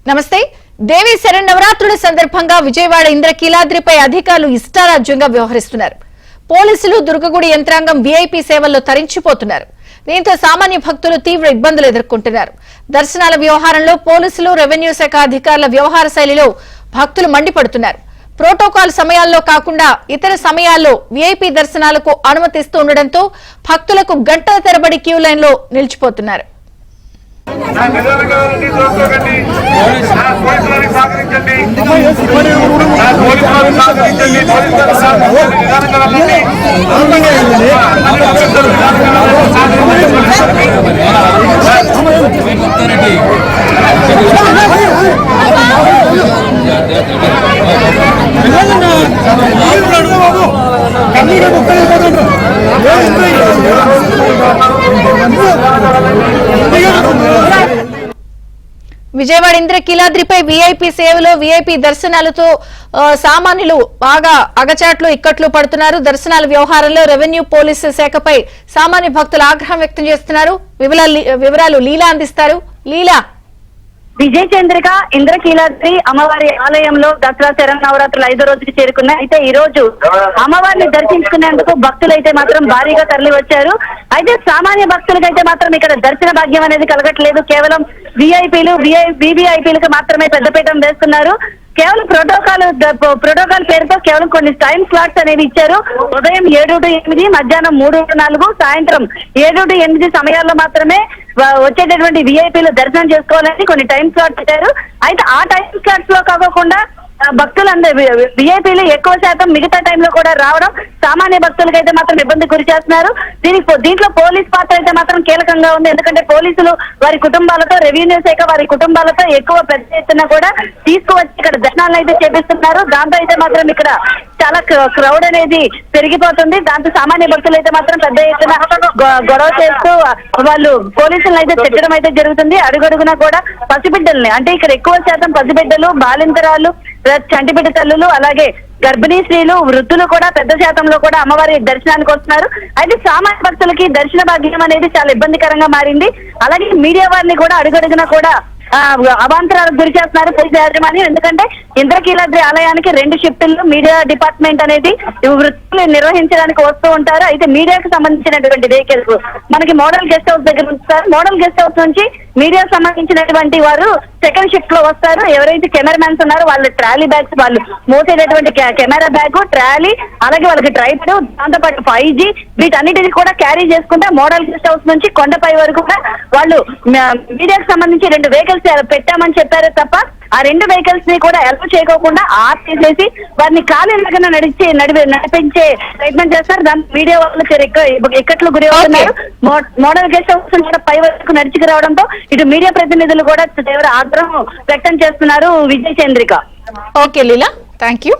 నమస్తే. దేవి శరన్నవరాత్రుల సందర్భంగా విజయవాడ ఇంద్రకీలాద్రిపై అధికారులు ఇష్టారాజ్యంగా వ్యవహరిస్తున్నారు. పోలీసులు, దుర్గగుడి యంత్రాంగం వీఐపీ సేవల్లో తరించిపోతున్నారు. దీంతో సామాన్య భక్తులు తీవ్ర ఇబ్బందులు ఎదుర్కొంటున్నారు. దర్శనాల వ్యవహారంలో పోలీసులు, రెవెన్యూ శాఖ అధికారుల వ్యవహార శైలిలో భక్తులు మండిపడుతున్నారు. ప్రోటోకాల్ సమయాల్లో కాకుండా ఇతర సమయాల్లో వీఐపీ దర్శనాలకు అనుమతిస్తూ ఉండడంతో భక్తులకు గంటల తరబడి క్యూ లైన్లో నిలిచిపోతున్నారు. విజయవాడ ఇంద్రకీలాద్రిపై వీఐపీ సేవలో వీఐపీ దర్శనాలతో సామాన్యులు బాగా అగచాట్లు ఇక్కట్లు పడుతున్నారు. దర్శనాల వ్యవహారంలో రెవెన్యూ పోలీసు శాఖపై సామాన్య భక్తులు ఆగ్రహం వ్యక్తం చేస్తున్నారు. వివరాలు లీలా అందిస్తారు. లీలా. విజయ చంద్రిక ఇంద్రకీలాద్రి అమ్మవారి ఆలయంలో దసరా శరన్నవరాత్రులు 5వ రోజుకి చేరుకున్నాయి. అయితే ఈ రోజు అమ్మవారిని దర్శించుకునేందుకు భక్తులు అయితే మాత్రం భారీగా తరలి వచ్చారు. అయితే సామాన్య భక్తులకైతే మాత్రం ఇక్కడ దర్శన భాగ్యం అనేది కలగట్లేదు. కేవలం వీఐపీలు, వీవీఐపీలకు మాత్రమే పెద్దపీఠం వేస్తున్నారు. కేవలం ప్రోటోకాల్ పేరుతో కేవలం కొన్ని టైం స్లాట్స్ అనేవి ఇచ్చారు. ఉదయం 7 to 8, మధ్యాహ్నం 3 to 4, సాయంత్రం 7 to 8 సమయాల్లో మాత్రమే వచ్చేటటువంటి వీఐపీలు దర్శనం చేసుకోవాలని కొన్ని టైం స్లాట్స్ ఇచ్చారు. అయితే ఆ టైం స్లాట్స్ లో కాకుండా భక్తులందరూ వీఐపీలు ఎక్కువ శాతం మిగతా టైంలో కూడా రావడం సామాన్య భక్తులకైతే మాత్రం ఇబ్బంది గురి చేస్తున్నారు. దీంట్లో పోలీస్ పాత్ర అయితే మాత్రం కీలకంగా ఉంది. ఎందుకంటే పోలీసులు వారి కుటుంబాలతో, రెవెన్యూ శాఖ వారి కుటుంబాలతో ఎక్కువ పెద్ద ఎత్తున కూడా తీసుకువచ్చి ఇక్కడ దర్శనాలను అయితే చేపిస్తున్నారు. దాంతో అయితే మాత్రం ఇక్కడ చాలా క్రౌడ్ అనేది పెరిగిపోతుంది. దాంతో సామాన్య భక్తులు అయితే మాత్రం పెద్ద ఎత్తున గొడవ చేస్తూ వాళ్ళు పోలీసులను అయితే తిట్టడం అయితే జరుగుతుంది. అడుగడుగునా కూడా పసిబిడ్డల్ని, అంటే ఇక్కడ ఎక్కువ శాతం పసిబిడ్డలు, బాలింతరాలు, చంటిబిడ్డ తల్లులు, అలాగే గర్భిణీ స్త్రీలు, వృద్ధులు కూడా పెద్ద శాతంలో కూడా అమ్మవారి దర్శనానికి వస్తున్నారు. అయితే సామాన్య భక్తులకి దర్శన భాగ్యం అనేది చాలా ఇబ్బందికరంగా మారింది. అలాగే మీడియా వారిని కూడా అడుగడుగునా కూడా అవాంతరాలకు గురి చేస్తున్నారు పోలీసు యాజమాన్యం. ఎందుకంటే ఇంద్రకీలాద్రి ఆలయానికి 2 షిఫ్టుల్లో మీడియా డిపార్ట్మెంట్ అనేది వృత్తులు నిర్వహించడానికి వస్తూ ఉంటారు. అయితే మీడియాకు సంబంధించినటువంటి వెహికల్స్ మనకి మోడల్ గెస్ట్ హౌస్ దగ్గర ఉంచుతారు. మోడల్ గెస్ట్ హౌస్ నుంచి మీడియాకు సంబంధించినటువంటి వారు సెకండ్ షిఫ్ట్ లో వస్తారు. ఎవరైతే కెమెరామెన్స్ ఉన్నారో వాళ్ళ ట్రాలీ బ్యాగ్స్, వాళ్ళు మోసేటటువంటి కెమెరా బ్యాగ్, ట్రాలీ, అలాగే వాళ్ళకి ట్రైపాడ్, దాంతోపాటు 5G వీటన్నిటిని కూడా క్యారీ చేసుకుంటే మోడల్ గెస్ట్ హౌస్ నుంచి కొండపై వరకు కూడా వాళ్ళు మీడియాకు సంబంధించి 2 వెహికల్స్ పెట్టామని చెప్పారు తప్ప ఆ 2 వెహికల్స్ ని కూడా అలౌ చేయకోకుండా ఆఫ్ చేసేసి వారిని కాలినగన నడిపించే ప్రయత్నం చేస్తారు. దాని మీడియా వాళ్ళు ఇక్కట్లు గురి అవుతున్నారు. మోడల్ గెస్ట్ హౌస్ నుంచి పై వరకు నడిచికి రావడంతో ఇటు మీడియా ప్రతినిధులు కూడా తీవ్ర ఆగ్రహం వ్యక్తం చేస్తున్నారు. Vijaya Chandrika. Okay Leela, thank you.